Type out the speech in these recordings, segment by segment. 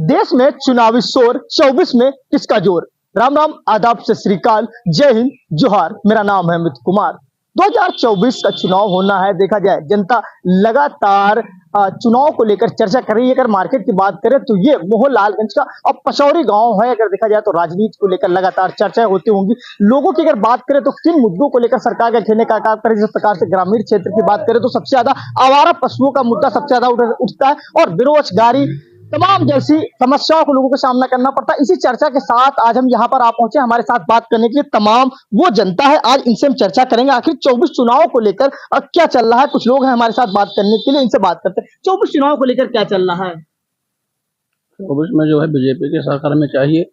देश में चुनावी शोर 24 में किसका जोर। राम राम, आदाब, सत श्री अकाल, जय हिंद, जोहार। मेरा नाम है अमित कुमार। 2024 का चुनाव होना है। देखा जाए जनता लगातार चुनाव को लेकर चर्चा कर रही है। अगर मार्केट की बात करें तो ये मोहनलालगंज का और पचौरी गांव है। अगर देखा जाए तो राजनीति को लेकर लगातार चर्चाएं होती होंगी। लोगों की अगर बात करें तो किन मुद्दों को लेकर सरकार का घेरने का काम करें, जिस प्रकार से ग्रामीण क्षेत्र की बात करें तो सबसे ज्यादा आवारा पशुओं का मुद्दा सबसे ज्यादा उठता है और बेरोजगारी तमाम जैसी समस्याओं को लोगों को सामना करना पड़ता है। इसी चर्चा के साथ आज हम यहाँ पर आ पहुंचे। हमारे साथ बात करने के लिए तमाम वो जनता है, आज इनसे हम चर्चा करेंगे आखिर 24 चुनाव को लेकर क्या चल रहा है। कुछ लोग हैं हमारे साथ बात करने के लिए, इनसे बात करते हैं। 24 चुनाव को लेकर क्या चल रहा है। 24 में जो है बीजेपी के सरकार में चाहिए।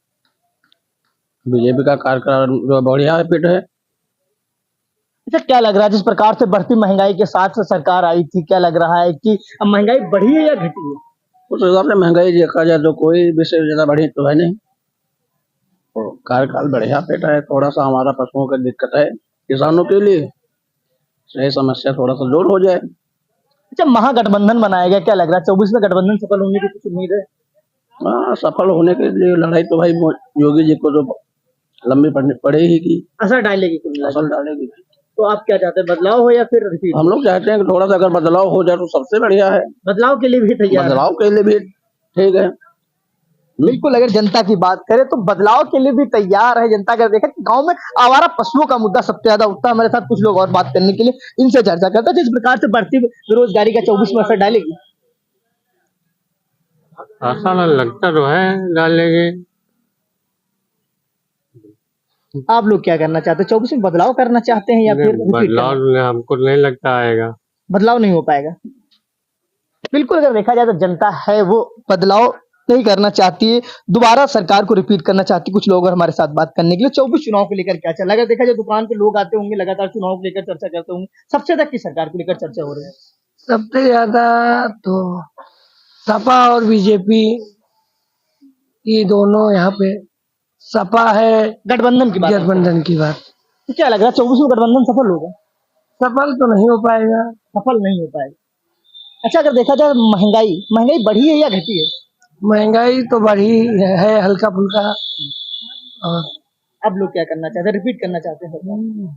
बीजेपी का कार्यकाल जो बढ़िया है, फिट है। अच्छा, क्या लग रहा है जिस प्रकार से बढ़ती महंगाई के साथ से सरकार आई थी, क्या लग रहा है कि महंगाई बढ़ी है या घटी है। उस हिसाब से महंगाई देखा जाए तो कोई विषय ज्यादा बढ़ी तो है नहीं। तो कार्यकाल बढ़िया फिट है। थोड़ा सा हमारा पशुओं की दिक्कत है किसानों के लिए, सही समस्या थोड़ा सा दूर हो जाए। अच्छा, महागठबंधन बनाया गया, क्या लग रहा है 24 में गठबंधन सफल होने की कुछ उम्मीद है। हाँ, सफल होने के लिए लड़ाई तो भाई योगी जी को तो लंबी पड़ेगी की असर डालेगी, कुल असर डालेगी। तो आप क्या चाहते हैं, बदलाव हो या फिर रिपीट। हम लोग चाहते हैं कि थोड़ा सा अगर बदलाव हो जाए तो सबसे बढ़िया है। बदलाव के लिए भी तैयार, बदलाव के लिए भी ठीक है। बिल्कुल। अगर जनता की बात करें तो बदलाव के लिए भी तैयार है जनता। अगर देखें गांव में आवारा पशुओं का मुद्दा सबसे ज्यादा उठता है। हमारे साथ कुछ लोग और बात करने के लिए, इनसे चर्चा करते हैं। जिस प्रकार से बढ़ती बेरोजगारी का 24 में असर डालेगी, आसान लगता तो है डालेगी। आप लोग क्या करना चाहते हैं, 24 में बदलाव करना चाहते हैं या फिर बदलाव हमको नहीं लगता आएगा। बदलाव नहीं हो पाएगा। बिल्कुल, अगर देखा जाए तो जनता है वो बदलाव नहीं करना चाहती है, दोबारा सरकार को रिपीट करना चाहती है। कुछ लोग और हमारे साथ बात करने के लिए 24 चुनाव को लेकर क्या चल रहा है। अगर देखा जाए दुकान पे लोग आते होंगे, लगातार चुनाव को लेकर चर्चा करते होंगे। सबसे ज्यादा किस सरकार को लेकर चर्चा हो रही है। सबसे ज्यादा तो सपा और बीजेपी, ये दोनों यहाँ पे। सपा है गठबंधन की बात, तो क्या लग रहा है 24 में गठबंधन सफल होगा। सफल तो नहीं हो पाएगा। सफल नहीं हो पाएगा। अच्छा, अगर देखा जाए महंगाई बढ़ी है या घटी है। महंगाई तो बढ़ी है हल्का फुल्का। और अब लोग क्या करना चाहते हैं, रिपीट करना चाहते हैं।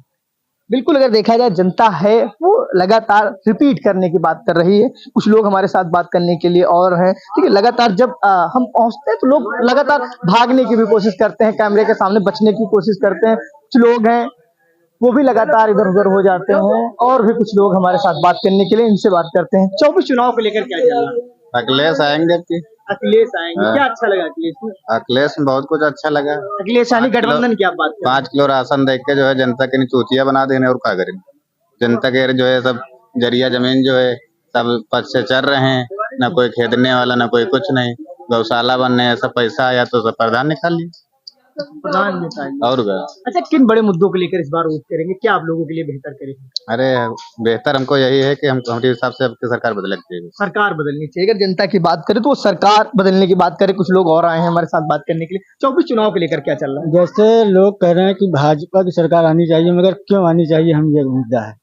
बिल्कुल, अगर देखा जाए जनता है वो लगातार रिपीट करने की बात कर रही है। कुछ लोग हमारे साथ बात करने के लिए और हैं। ठीक है, लगातार जब हम पहुंचते हैं तो लोग लगातार भागने की भी कोशिश करते हैं, कैमरे के सामने बचने की कोशिश करते हैं। कुछ लोग हैं वो भी लगातार इधर उधर हो जाते हैं और भी कुछ लोग हमारे साथ बात करने के लिए, इनसे बात करते हैं। 24 चुनाव को लेकर क्या चल रहा है। अखिलेश आएंगे। अखिलेश आएंगे, क्या अच्छा लगा अखिलेश में। अखिलेश में बहुत कुछ अच्छा लगा। अखिलेश यानी गठबंधन की आप बात करें। 5 किलो राशन देख के जो है जनता के चूतिया बना देने और क्या करें। जनता के जो है सब जरिया जमीन जो है सब पद से चल रहे हैं, न कोई खेदने वाला न कोई कुछ नहीं। गौशाला बनने सब पैसा आया तो सब प्रधान निकाल लिया। और क्या। अच्छा, किन बड़े मुद्दों को लेकर इस बार वोट करेंगे, क्या आप लोगों के लिए बेहतर करेंगे। अरे बेहतर हमको यही है कि हम हमारे हिसाब से आपकी सरकार बदलनी चाहिए। सरकार बदलनी चाहिए। अगर जनता की बात करें तो वो सरकार बदलने की बात करें। कुछ लोग और आए हैं हमारे साथ बात करने के लिए। 24 चुनाव को लेकर क्या चल रहा है। जैसे लोग कह रहे हैं कि भाजपा की सरकार आनी चाहिए, मगर क्यों आनी चाहिए, हम ये मुद्दा है।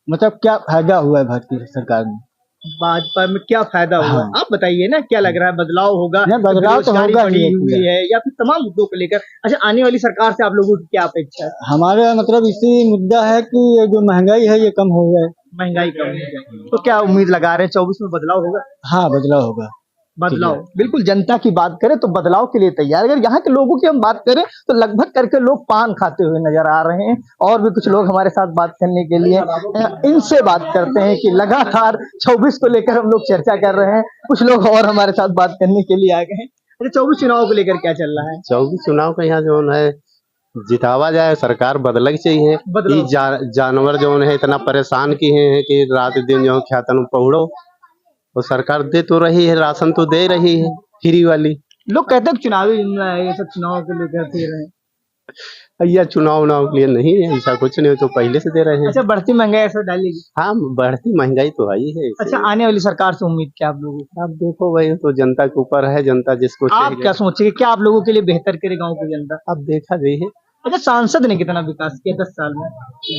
मतलब क्या फायदा हुआ है भाजपा की सरकार में। भाजपा में क्या फायदा हुआ है, हाँ। आप बताइए ना। क्या लग रहा है, बदलाव होगा। बदलाव तो होगा बढ़ी हुई है या फिर तमाम मुद्दों को लेकर। अच्छा, आने वाली सरकार से आप लोगों की क्या अपेक्षा है। हमारे मतलब इसी मुद्दा है कि ये जो महंगाई है ये कम हो जाए। महंगाई कम हो जाए तो क्या उम्मीद लगा रहे हैं 24 में बदलाव होगा। हाँ, बदलाव होगा। बदलाव, बिल्कुल। जनता की बात करें तो बदलाव के लिए तैयार। अगर यहाँ के लोगों की हम बात करें तो लगभग करके लोग पान खाते हुए नजर आ रहे हैं। और भी कुछ लोग हमारे साथ बात करने के लिए, इनसे बात करते हैं कि लगातार 24 को लेकर हम लोग चर्चा कर रहे हैं। कुछ लोग और हमारे साथ बात करने के लिए आ गए हैं। अरे 24 चुनाव को लेकर क्या चल रहा है। 24 चुनाव का यहाँ जो है जितावा जाए, सरकार बदल चाहिए। जानवर जो है इतना परेशान किए हैं कि रात दिन जो ख्यातन पहुड़ो, और सरकार दे तो रही है, राशन तो दे रही है फ्री वाली। लोग कहते हैं चुनावी ये सब चुनाव के लिए दे रहे हैं। या चुनाव के लिए नहीं है, ऐसा कुछ नहीं, तो पहले से दे रहे हैं। अच्छा, बढ़ती महंगाई असर डालेगी। हाँ, बढ़ती महंगाई तो आई है। अच्छा, आने वाली सरकार से उम्मीद क्या आप लोगों को। आप देखो भाई, तो जनता के ऊपर है, जनता जिसको आप क्या सोचेंगे, क्या आप लोगों के लिए बेहतर करे गाँव की जनता। अब देखा गई है। अच्छा, सांसद ने कितना विकास किया 10 साल में।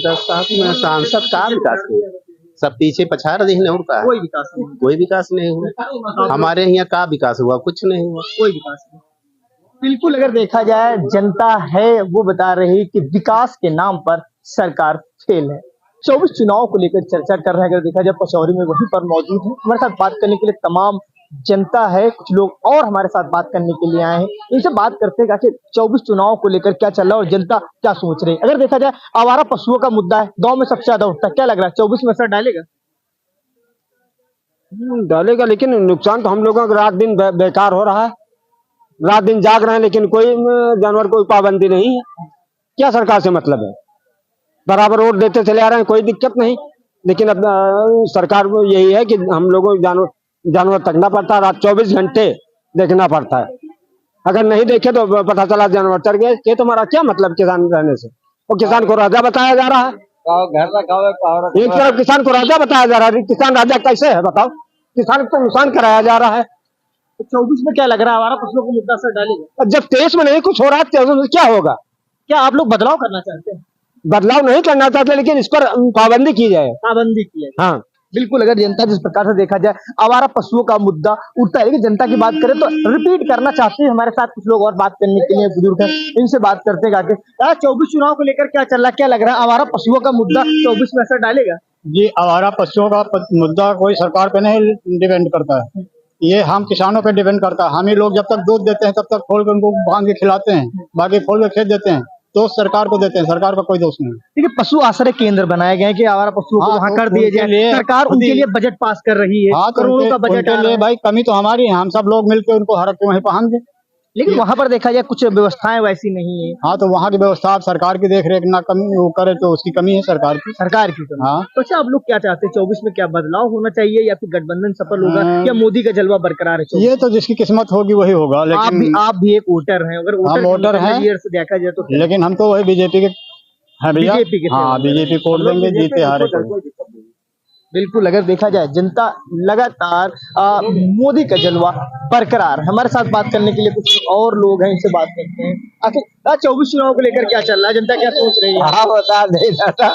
10 साल में सांसद का विकास किया। सब पीछे पछाड़ रहे हैं और का कोई विकास नहीं, कोई विकास नहीं हुआ। हमारे यहाँ का विकास हुआ? कुछ नहीं हुआ। कोई विकास नहीं। बिल्कुल, अगर देखा जाए जनता है वो बता रही कि विकास के नाम पर सरकार फेल है। 24 चुनाव को लेकर चर्चा कर रहे हैं। अगर देखा जाए पचौरी में वहीं पर मौजूद है। हमारे साथ बात करने के लिए तमाम जनता है, कुछ लोग और हमारे साथ बात करने के लिए आए हैं। इनसे बात करते हैं कि 24 चुनाव को लेकर क्या चल रहा है और जनता क्या सोच रही है। अगर देखा जाए आवारा पशुओं का मुद्दा है, गांव में सबसे ज्यादा उठता है। क्या लग रहा है 24 में असर डालेगा? डालेगा, लेकिन नुकसान तो हम लोगों का रात दिन बेकार हो रहा है। रात दिन जाग रहे हैं लेकिन कोई जानवर कोई पाबंदी नहीं है। क्या सरकार से मतलब है? बराबर वोट देते चले आ रहे हैं, कोई दिक्कत नहीं। लेकिन अब सरकार को यही है कि हम लोगों को जानवर तकना पड़ता है, रात 24 घंटे देखना पड़ता है। अगर नहीं देखे तो पता चला जानवर चढ़ गए, ये तुम्हारा क्या मतलब किसान रहने से? और किसान को राजा बताया जा रहा है। एक तरफ किसान को राजा बताया जा रहा है, किसान राजा कैसे है बताओ? किसान को नुकसान कराया जा रहा है। तो 24 में क्या लग रहा है आवारा पशुओं को मुद्दा असर डालेगा? जब 23 में नहीं कुछ हो रहा है, 24 में क्या होगा? क्या आप लोग बदलाव करना चाहते हैं? बदलाव नहीं करना चाहते, लेकिन इस पर पाबंदी की जाए। पाबंदी की है। हाँ, बिल्कुल, अगर जनता जिस प्रकार से देखा जाए आवारा पशुओं का मुद्दा उठता है, लेकिन जनता की बात करें तो रिपीट करना चाहते हैं। हमारे साथ कुछ लोग और बात करने के लिए बुजुर्ग हैं, इनसे बात करते हैं आगे। 24 चुनाव को लेकर क्या चल रहा है? क्या लग रहा है आवारा पशुओं का मुद्दा 24 में असर डालेगा? जी, आवारा पशुओं का मुद्दा कोई सरकार पे नहीं डिपेंड करता है, ये हम किसानों पे डिपेंड करता है। हम ही लोग जब तक दूध देते हैं तब तक खोल के उनको बांध के खिलाते हैं, बाकी खोल के खेत देते हैं तो सरकार को देते हैं। सरकार का कोई दोष नहीं। देखिए, पशु आश्रय केंद्र बनाए गए हैं कि आवारा पशुओं को वहां कर दिए जाए। सरकार उनके लिए बजट पास कर रही है, करोड़ों का बजट के लिए। भाई कमी तो हमारी है, हम सब लोग मिलकर उनको हर वहीं पहन दे। लेकिन वहां पर देखा जाए कुछ व्यवस्थाएं वैसी नहीं है। हाँ, तो वहाँ की व्यवस्था आप सरकार की देख रेख ना कमी वो करे तो उसकी कमी है सरकार की। कमी। हाँ, तो अच्छा, आप लोग क्या चाहते हैं 24 में? क्या बदलाव होना चाहिए या फिर गठबंधन सफल होगा या मोदी का जलवा बरकरार है? ये तो जिसकी किस्मत होगी वही होगा। लेकिन आप भी एक वोटर हैं। अगर वोटर हैं, से देखा जाए तो लेकिन हम तो वही बीजेपी के हैं भैया। हाँ, बीजेपी को देंगे, जीते हारे को। बिल्कुल, अगर देखा जाए जनता लगातार मोदी का जलवा बरकरार। हमारे साथ बात करने के लिए कुछ और लोग हैं, इनसे बात करते हैं। आखिर 24 चुनाव को लेकर क्या चल रहा है? जनता क्या सोच रही है? हाँ, बता दे दादा,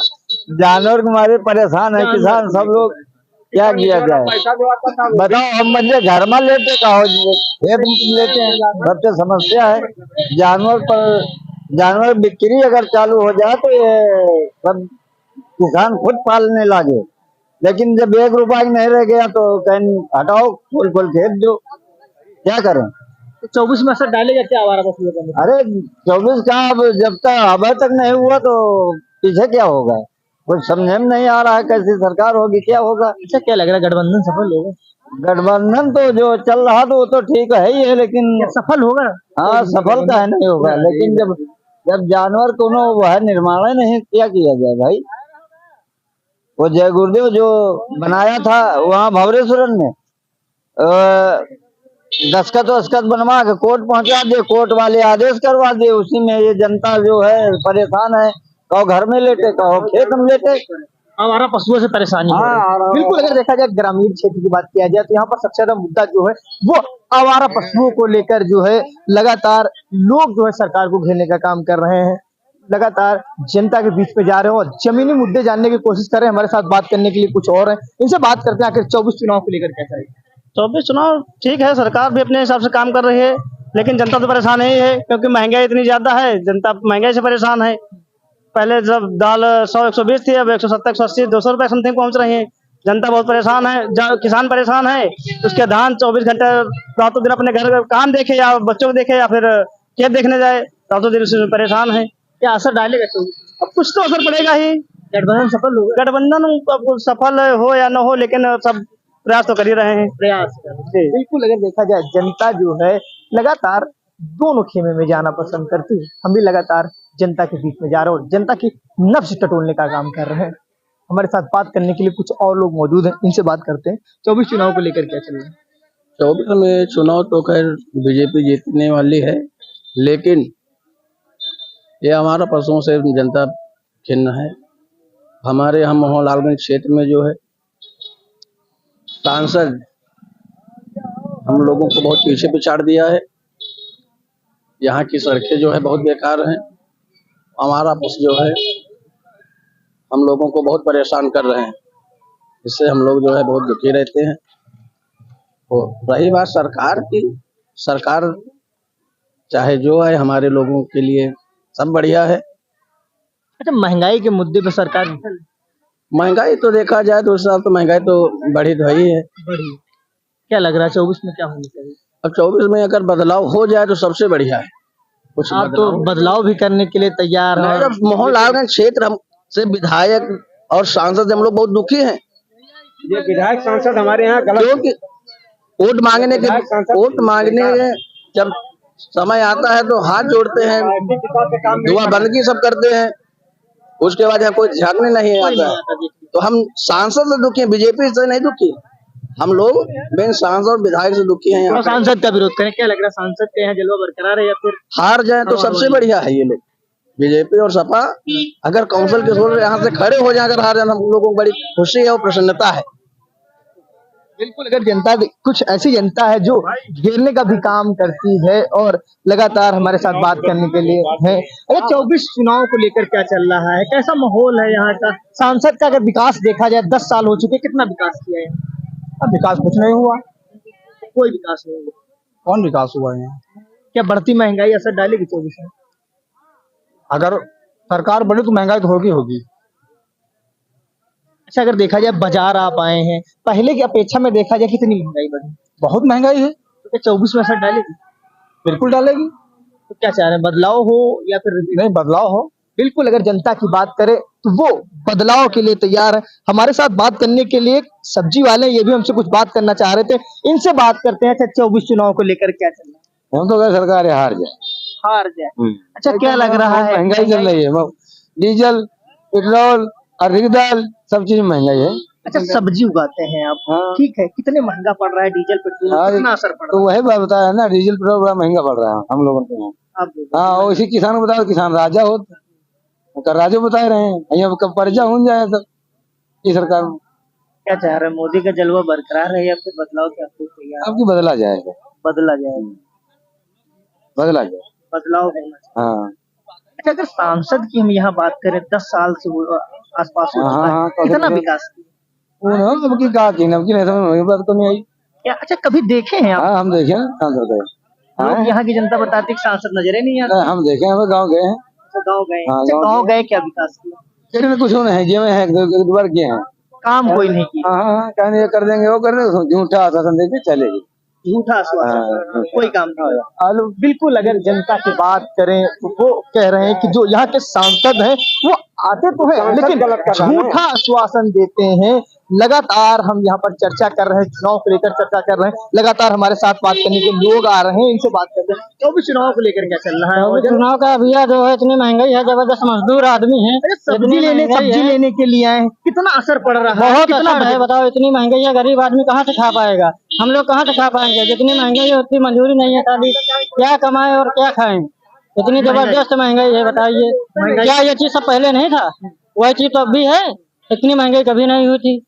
जानवर के मारे परेशान है किसान सब लोग। क्या किया जाए बताओ? हम बंदे घर में लेते कहो खेत लेते हैं, सबसे समस्या है। जानवर बिक्री अगर चालू हो जाए तो ये सब किसान खुद पालने लगे, लेकिन जब 1 रुपया नहीं रह गया तो कहीं हटाओ, खोल खेत दो, क्या करें? तो 24 में असर डालेगा क्या आवारा पशुओं का? अरे 24 का अब जब तक अब तक नहीं हुआ तो पीछे क्या होगा? कुछ समझ में नहीं आ रहा है, कैसी सरकार होगी, क्या होगा? अच्छा, क्या लग रहा है गठबंधन सफल होगा? गठबंधन तो जो चल रहा तो वो तो ठीक है ही है, लेकिन सफल होगा? हाँ, सफल का है नहीं होगा। लेकिन जब जानवर को वह निर्माण नहीं क्या किया जाए भाई? वो जय गुरुदेव जो बनाया था वहाँ भवरेश्वरन में दस्खत बनवा के कोर्ट पहुंचा दे, कोर्ट वाले आदेश करवा दे, उसी में ये जनता जो है परेशान है। कहो घर में लेटे, कहो खेत में लेटे, आवारा पशुओं से परेशानी हो रही है। हाँ, बिल्कुल, अगर देखा जाए ग्रामीण क्षेत्र की बात किया जाए तो यहाँ पर सबसे ज्यादा मुद्दा जो है वो आवारा पशुओं को लेकर जो है लगातार लोग जो है सरकार को घेरने का काम कर रहे हैं। लगातार जनता के बीच में जा रहे हो और जमीनी मुद्दे जानने की कोशिश कर रहे हैं। हमारे साथ बात करने के लिए कुछ और हैं, इनसे बात करते हैं आखिर 24 चुनाव को लेकर क्या चाहिए। 24 चुनाव ठीक है, सरकार भी अपने हिसाब से काम कर रही है, लेकिन जनता तो परेशान ही है क्योंकि महंगाई इतनी ज्यादा है। जनता महंगाई से परेशाान है। पहले जब दाल 100-120 थी, अब 170, 180, 200 रुपए समथिंग पहुंच रही है। जनता बहुत परेशान है, किसान परेशान है। उसके धान 24 घंटे रातों दिन अपने घर का काम देखे या बच्चों को देखे या फिर खेत देखने जाए, रातों दिन परेशान है। क्या असर डालेगा? अब कुछ तो असर पड़ेगा ही। गठबंधन सफल होगा? गठबंधन सफल हो या न हो, लेकिन सब प्रयास तो कर ही रहे हैं। बिल्कुल, अगर देखा जाए जनता जो है लगातार दोनों खेमे में जाना पसंद करती है। हम भी लगातार जनता के बीच में जा रहे हैं और जनता की नब्ज टटोलने का काम कर रहे हैं। हमारे साथ बात करने के लिए कुछ और लोग मौजूद हैं, इनसे बात करते हैं। 24 चुनाव को लेकर क्या चल रहा है? 24 में चुनाव तो खैर बीजेपी जीतने वाली है, लेकिन ये हमारा पशुओं से जनता खिन्न है। हमारे यहाँ मोहनलालगंज क्षेत्र में जो है सांसद हम लोगों को बहुत पीछे पिछाड़ दिया है। यहाँ की सड़कें जो है बहुत बेकार हैं। हमारा पशु जो है हम लोगों को बहुत परेशान कर रहे हैं। इससे हम लोग जो है बहुत दुखी रहते हैं। और रही बात सरकार की, सरकार चाहे जो है हमारे लोगों के लिए सब बढ़िया है। अच्छा, महंगाई के मुद्दे पे सरकार महंगाई तो देखा जाए तो उस साल तो महंगाई तो बढ़ी तो ही है। बढ़ी, क्या लग रहा है 24 में क्या होना चाहिए? अब 24 में अगर बदलाव हो जाए तो सबसे बढ़िया है। कुछ आप तो बदलाव भी करने के लिए तैयार हैं। जब मोहनलालगंज क्षेत्र हम से विधायक और सांसद हम लोग बहुत दुखी हैं। ये विधायक सांसद हमारे यहाँ गलत, क्योंकि वोट मांगने जब समय आता है तो हाथ जोड़ते हैं, दुआ बंदगी सब करते हैं, उसके बाद यहाँ कोई झांकने नहीं आता है। तो हम सांसद से दुखी हैं, बीजेपी से नहीं दुखी। हम लोग मेन सांसद और विधायक से दुखी हैं। तो सांसद का विरोध करें, क्या लग रहा है सांसद के यहाँ जलवा बरकरार है या फिर हार जाए तो सबसे बढ़िया है। ये लोग बीजेपी और सपा अगर काउंसिल के सोच यहाँ से खड़े हो जाए, अगर हार जाए, हम लोगों को बड़ी खुशी है और प्रसन्नता है। बिल्कुल, अगर जनता कुछ ऐसी जनता है जो घेरने का भी काम करती है और लगातार हमारे साथ बात करने के लिए है। अगर 24 चुनाव को लेकर क्या चल रहा है, कैसा माहौल है यहाँ का? सांसद का अगर विकास देखा जाए 10 साल हो चुके, कितना विकास किया है? अब विकास कुछ नहीं हुआ। कोई विकास नहीं हुआ। कौन विकास हुआ है यहाँ? क्या बढ़ती महंगाई असर डालेगी 24 में? अगर सरकार बनी तो महंगाई तो होगी। अच्छा, अगर देखा जाए बाजार आप आए हैं, पहले की अपेक्षा में देखा जाए कितनी महंगाई बढ़ी? बहुत महंगाई है। तो क्या 24 में असर डालेगी? बिल्कुल डालेगी। तो क्या चाह रहे हैं, बदलाव हो या फिर नहीं, बदलाव हो। बिल्कुल, अगर जनता की बात करें तो वो बदलाव के लिए तैयार है। हमारे साथ बात करने के लिए सब्जी वाले, ये भी हमसे कुछ बात करना चाह रहे थे, इनसे बात करते हैं। अच्छा, 24 चुनाव को लेकर क्या चल रहा है? हम तो कह सरकार हार जाए। हार जाए। अच्छा, क्या लग रहा है? महंगाई चल रही है, डीजल, पेट्रोल, अधिक दाल, सब चीज महंगाई है। अच्छा, सब्जी उगाते हैं आप, ठीक है, कितने महंगा पड़ रहा है डीजल पेट्रोल, कितना असर पड़ रहा तो वही बात बताया ना, डीजल पेट्रोल बड़ा महंगा पड़ रहा है हम लोगों को। हाँ, और इसी किसान को बताओ, किसान राजा हो, राजा बता रहे हैं, यहाँ कब पर्जा हो जाए सब ये सरकार में। क्या चाह रहे हैं, मोदी का जलवा बरकरार है या फिर बदलाव के आपको तैयार? अब की बदला जाएगा, बदला जाएगा, बदला जाए, बदलाव होना चाहिए। हाँ। अच्छा, अगर सांसद की हम यहाँ बात करें, 10 साल से वो आसपास हो चुका है, कितना विकास किया? अब की कहा की नहीं समझ में बात तो नहीं आई क्या? अच्छा, कभी देखे हैं आप? हाँ, हम देखे ना सांसद है। लोग यहाँ की जनता बताती है कि सांसद नजर ही नहीं आते। हम देखे, हम गाँव गए हैं। गाँव गए? हाँ, अच्छा, गाँव गए, क्या विकास किया? कुछ नहीं है, जेब में है, दोबार किए हैं, काम कोई नहीं किया। हाँ, कहने ये कर देंगे, वो कर देंगे, झूठा आश्वासन देके चलेगी, झूठा आश्वासन, कोई काम नहीं हुआ। आलू, बिल्कुल, अगर जनता की बात करें तो वो कह रहे हैं कि जो यहाँ के सांसद हैं वो आते तो हैं लेकिन झूठा आश्वासन देते हैं। लगातार हम यहाँ पर चर्चा कर रहे हैं, चुनाव को लेकर चर्चा कर रहे हैं, लगातार हमारे साथ बात करने के लोग आ रहे हैं, इनसे बात करते हैं। 24 चुनाव को लेकर क्या चल रहा है? चुनाव का भैया जो है, इतनी महंगाई है, जबरदस्त मजदूर आदमी है, सब्जी लेने के लिए आए, कितना असर पड़ रहा है? बहुत असर है। बताओ, इतनी महंगाई है, गरीब आदमी कहाँ से खा पाएगा? हम लोग कहाँ से खा पाएंगे? जितनी महंगाई है उतनी मंजूरी नहीं है, खाली क्या कमाए और क्या खाएं? इतनी जबरदस्त महंगाई है, बताइए। क्या ये चीज सब पहले नहीं था? वही चीज तो अब भी है। इतनी महंगाई कभी नहीं हुई थी।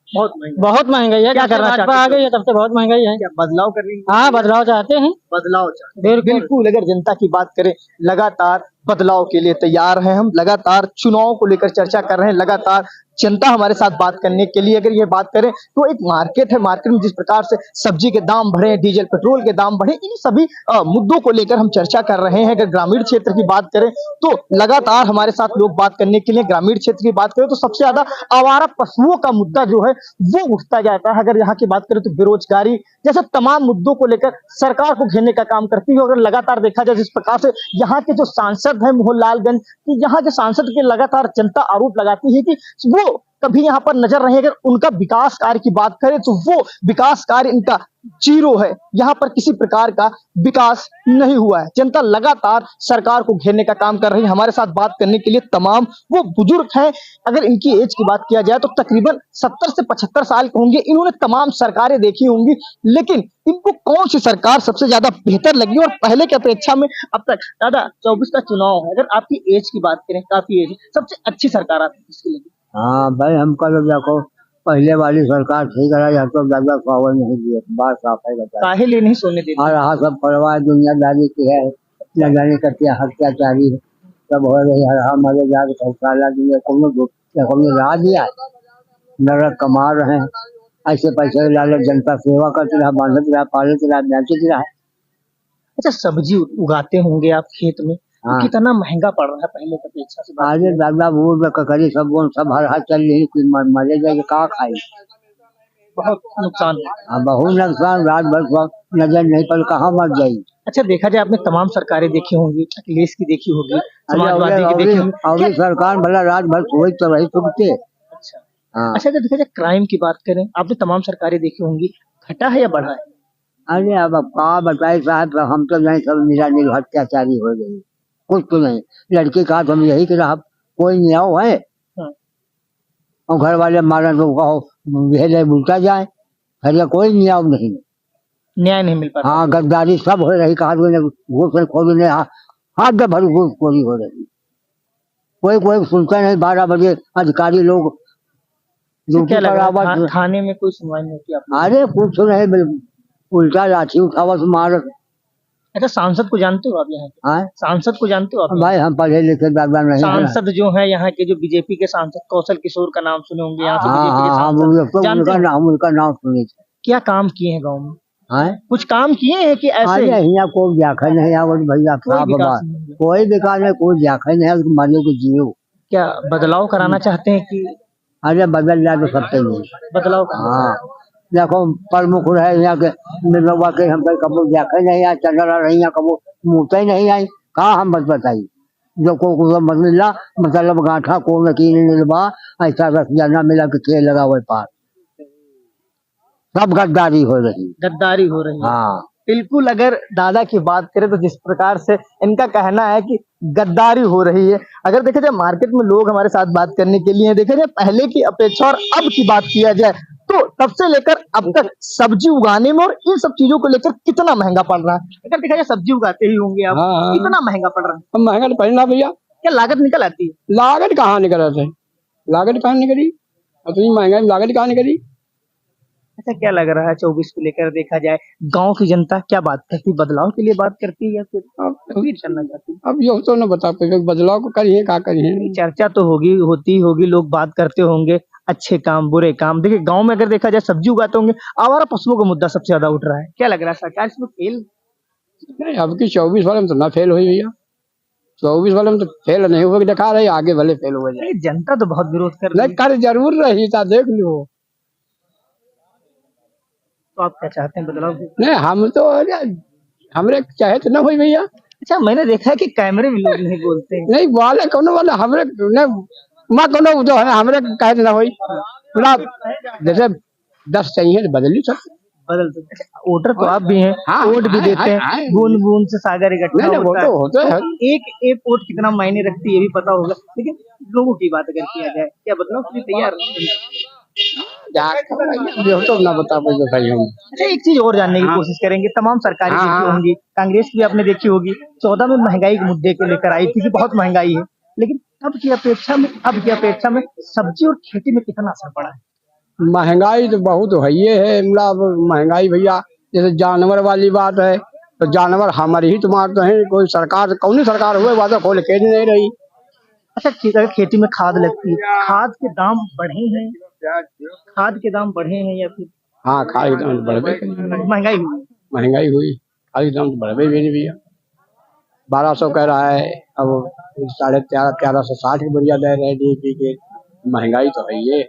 बहुत महंगाई है। क्या करना चाहते हैं? आ गई है तब से बहुत महंगाई है। क्या बदलाव कर रही है? हाँ, बदलाव चाहते हैं, बदलाव चाहते हैं। बिल्कुल, अगर जनता की बात करें, लगातार बदलाव के लिए तैयार हैं हम, लगातार चुनाव को लेकर चर्चा कर रहे हैं, लगातार जनता हमारे साथ बात करने के लिए। अगर ये बात करें तो एक मार्केट है, मार्केट में जिस प्रकार से सब्जी के दाम बढ़े, डीजल पेट्रोल के दाम बढ़े, इन सभी मुद्दों को लेकर हम चर्चा कर रहे हैं। अगर ग्रामीण क्षेत्र की बात करें तो लगातार हमारे साथ लोग बात करने के लिए, ग्रामीण क्षेत्र की बात करें तो सबसे ज्यादा आवारा पशुओं का मुद्दा जो है वो उठता जाता है। अगर यहाँ की बात करें तो बेरोजगारी जैसे तमाम मुद्दों को लेकर सरकार को घेरने का काम करती है। अगर लगातार देखा जाए जिस प्रकार से यहाँ के जो सांसद है मोहनलालगंज की, यहाँ के सांसद के लगातार जनता आरोप लगाती है कि वो कभी यहाँ पर नजर नहीं। अगर उनका विकास कार्य की बात करें तो वो विकास कार्य इनका जीरो है, यहाँ पर किसी प्रकार का विकास नहीं हुआ है। जनता लगातार सरकार को घेरने का काम कर रही है। हमारे साथ बात करने के लिए तमाम वो बुजुर्ग हैं। अगर इनकी एज की बात किया जाए तो तकरीबन 70 से 75 साल के होंगे। इन्होंने तमाम सरकारें देखी होंगी, लेकिन इनको कौन सी सरकार सबसे ज्यादा बेहतर लगी और पहले की अपेक्षा में अब तक? दादा, 24 का चुनाव है, अगर आपकी एज की बात करें, काफी एज, सबसे अच्छी सरकार आपकी किसकी लगी? हाँ भाई, हमको तो देखो पहले वाली सरकार ठीक रहा, हम तो ज्यादा पावर नहीं दिए, बात साफ है बता। काहे लिए नहीं सोने देते? और हाँ, सब परवाह दुनियादारी की है, लगाने करके हत्याचारी सब हो रही है। हमारे जाके शौचालय दिए, तुमने राह दिया, नरक कमा रहे हैं, ऐसे पैसे लालच जनता सेवा करती रहा, बांधते रहा, पालते रहा, बेचते रहा। अच्छा, सब्जी उगाते होंगे आप खेत में, तो हाँ। कितना महंगा पड़ रहा है पहले की अपेक्षा से? बात आगे दादा वो ककड़ी सब हर हाथ चल रही, कोई मरे जाएगी कहाँ खाई। बहुत नुकसान है। बहुत नुकसान, रात भर नजर नहीं पर कहाँ मर जाएगी। अच्छा, देखा जाए आपने तमाम सरकारें देखी होंगी, अखिलेश की देखी होगी, समाजवादी की देखी होगी। और सरकार भला रात भर सोई तो रही सुनते। अच्छा हाँ। अच्छा, अगर देखा जाए क्राइम की बात करें, आपने तमाम सरकारें देखी होंगी, घटा है या बढ़ा है? अरे अब कहा बताए साहब, तो हम तो नहीं, सब मेरा अत्याचारी हो गई, कुछ तो नहीं। लड़की का हम यही कि रहा कोई न्याय है, हाँ। और घर वाले मारा तो कहो भेले बुलता जाए, घर कोई न्याय नहीं, न्याय नहीं मिल पाता। हाँ गद्दारी सब हो रही, कहा घूस खोलने हाथ भर घूसखोरी हो रही, कोई सुनता नहीं। 12 बजे अधिकारी लोग क्या लग रहा है, थाने में कोई सुनवाई नहीं होती आपको? अरे कुछ नहीं, उल्टा लाठी उठावा से मार। अच्छा, सांसद को जानते हो आप यहाँ के? हाँ? सांसद को जानते हो आप? भाई हम पढ़े लिखे दादा नहीं। सांसद जो है यहाँ के, जो बीजेपी के सांसद कौशल किशोर का नाम सुने होंगे, यहाँ से बीजेपी के हाँ, सांसद, उनका नाम सुने थे। क्या काम किए हैं गाँव में? हाँ? कुछ काम किए हैं कि ऐसे? यहाँ कोई व्याख्या नहीं आवत भैया, कोई विकास नहीं, कोई व्याख्या नहीं है, मरे को जियो। क्या बदलाव कराना चाहते हैं कि? अरे बदल जाए तो सबसे नहीं बदलाव। हाँ, देखो प्रमुख है यहाँ के निर्मला के, हम कबो व्याख्या नहीं आई, चल रही है कबो मुँह ही नहीं आई, कहा हम बस बताई जो को बदला मतलब गांठा को नकील निर्भा ऐसा रस जाना मिला के खेल लगा हुए पार, सब गद्दारी हो रही। गद्दारी हो रही है। हाँ बिल्कुल। अगर दादा की बात करें तो जिस प्रकार से इनका कहना है कि गद्दारी हो रही है, अगर देखा जाए मार्केट में लोग हमारे साथ बात करने के लिए देखा जाए पहले की अपेक्षा और अब की बात किया जाए तो तब से लेकर अब तक सब्जी उगाने में और इन सब चीजों को लेकर कितना महंगा पड़ रहा है? अगर देखा जाए सब्जी उगाते ही होंगे आप, कितना महंगा पड़ रहा है? महंगा तो पड़ना भैया, क्या लागत निकल आती है? लागत कहाँ निकल आते, लागत कहाँ निकली, इतनी महंगाई लागत कहाँ निकली। अच्छा, क्या लग रहा है 24 को लेकर देखा जाए गांव की जनता क्या बात करती है? बदलाव के लिए बात करती है या फिर तकलीफ करना चाहती है? अब ये तो न बता पाएगा, बदलाव को करिए क्या करिए। चर्चा तो होती होगी, लोग बात करते होंगे, अच्छे काम बुरे काम। देखिए गांव में अगर देखा जाए सब्जी उगाते होंगे, आवारा पशुओं का मुद्दा सबसे ज्यादा उठ रहा है। क्या लग रहा है सरकार इसमें फेल? नहीं, अब की 24 वाले में तो ना फेल हुई भैया, 24 वाले में तो फेल नहीं हुआ, दिखा रही आगे भले फेल हो जाए। जनता तो बहुत विरोध कर रही है। कर जरूर रही था, देख लो। तो आप क्या चाहते हैं, बदलाव? नहीं, हम तो हमरे चाहे तो ना हुई भैया। अच्छा, मैंने देखा है कि कैमरे में लोग नहीं बोलते हैं। नहीं वाले कौन वाले हमरे माँ कोनो जो है हमरे कहे ना हुई, जैसे 10 चाहिए तो बदल सकते, बदल सकते। वोटर तो आप भी हैं, वोट भी देते हैं, बूंद बूंद से सागर इकट्ठा होता है। एक वोट कितना मायने रखती है ये भी पता होगा, लेकिन लोगों की बात अगर किया जाए, क्या बदलाव के लिए तैयार? तो ना बता पाएंगे भाई हम। अच्छा, एक चीज और जानने की कोशिश करेंगे, तमाम सरकारें देखी होंगी, कांग्रेस की भी आपने देखी होगी, 14 में महंगाई के मुद्दे को लेकर आई थी कि बहुत महंगाई है, लेकिन अब की अपेक्षा में सब्जी और खेती में कितना असर पड़ा है? महंगाई तो बहुत है, मतलब महंगाई भैया, जैसे जानवर वाली बात है तो जानवर हमारे ही तो मारते हैं, कोई सरकार कौन सरकार हुए वादा खोल के नहीं रही। अच्छा, खेती में खाद लगती है, खाद के दाम बढ़े हैं? खाद के दाम बढ़े हैं या फिर? हाँ, खाद के दाम बढ़े, महंगाई हुई, खाद के दाम तो बढ़े भी नहीं भैया। 1200 कह रहा है, अब 1350 की बुरिया दे रहे DAP के, महंगाई तो है ये।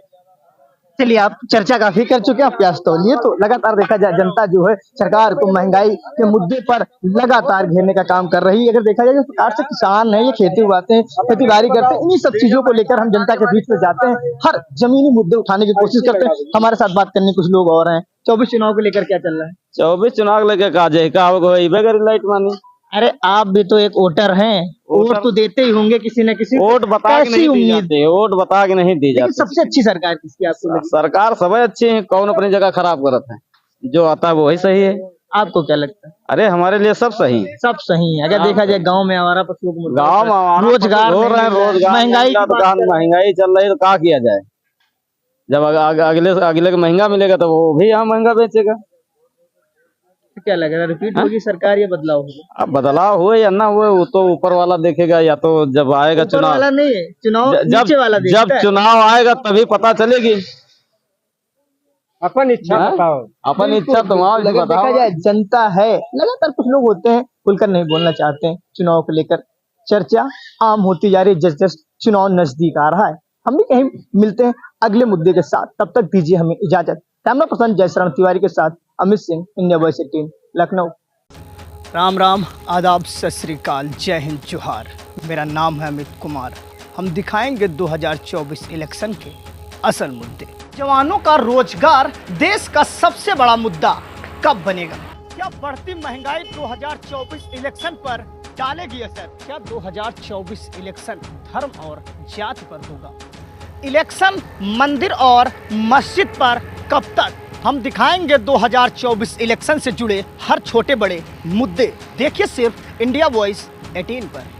चलिए, आप चर्चा काफी कर चुके हैं, आप प्यास तौलिए। तो लगातार देखा जाए जनता जो है सरकार को महंगाई के मुद्दे पर लगातार घेरने का काम कर रही है। अगर देखा जाए जिस प्रकार से किसान है, ये खेती उगाते हैं, खेती बाड़ी करते हैं, इन्हीं सब चीजों को लेकर हम जनता के बीच में जाते हैं, हर जमीनी मुद्दे उठाने की कोशिश करते हैं। हमारे साथ बात करने कुछ लोग और हैं। 24 चुनाव को लेकर क्या चल रहा है? 24 चुनाव लेकर का जाए का लाइट मानी। अरे, आप भी तो एक वोटर हैं, वोट तो देते ही होंगे किसी न किसी। वोट बता के नहीं दी जाती, वोट बता के नहीं दी जाती। सबसे अच्छी सरकार किसकी आपको लगती है? सरकार सब अच्छी है, कौन अपनी जगह खराब करता है, जो आता है वो ही सही है। आपको क्या लगता है? अरे हमारे लिए सब सही है, सब सही है। अगर देखा जाए गांव में आवारा पशुओं को गाँव में रोजगार हो रहे हैं, रोजगार महंगाई चल रही, तो क्या किया जाए? जब अगले को महंगा मिलेगा तो वो भी यहाँ महंगा बेचेगा। क्या लग रहा है, रिपीट होगी सरकार या बदलाव होगा? अब बदलाव हुए या ना हुए वो तो ऊपर वाला देखेगा, या तो जब आएगा चुनाव वाला नहीं, चुनाव नीचे वाला जब चुनाव आएगा तभी पता चलेगी। अपन इच्छा बताओ। अपन इच्छा तुम्हारी अगर देखा जाए जनता है, लगातार कुछ लोग होते हैं खुलकर नहीं बोलना चाहते हैं चुनाव को लेकर, चर्चा आम होती जा रही है जैसे जैसे चुनाव नजदीक आ रहा है। हम भी कहीं मिलते हैं अगले मुद्दे के साथ, तब तक दीजिए हमें इजाजत। कैमरा पर्सन जयश्राम तिवारी के साथ अमित सिंह, इंडिया वॉइस 18, लखनऊ। राम राम, आदाब, सत श्री अकाल, जय हिंद, जोहार। मेरा नाम है अमित कुमार। हम दिखाएंगे 2024 इलेक्शन के असल मुद्दे। जवानों का रोजगार देश का सबसे बड़ा मुद्दा कब बनेगा? क्या बढ़ती महंगाई 2024 इलेक्शन पर डालेगी असर? क्या 2024 इलेक्शन धर्म और जाति पर होगा? इलेक्शन मंदिर और मस्जिद पर कब तक? हम दिखाएंगे 2024 इलेक्शन से जुड़े हर छोटे बड़े मुद्दे। देखिए सिर्फ इंडिया वॉइस 18 पर।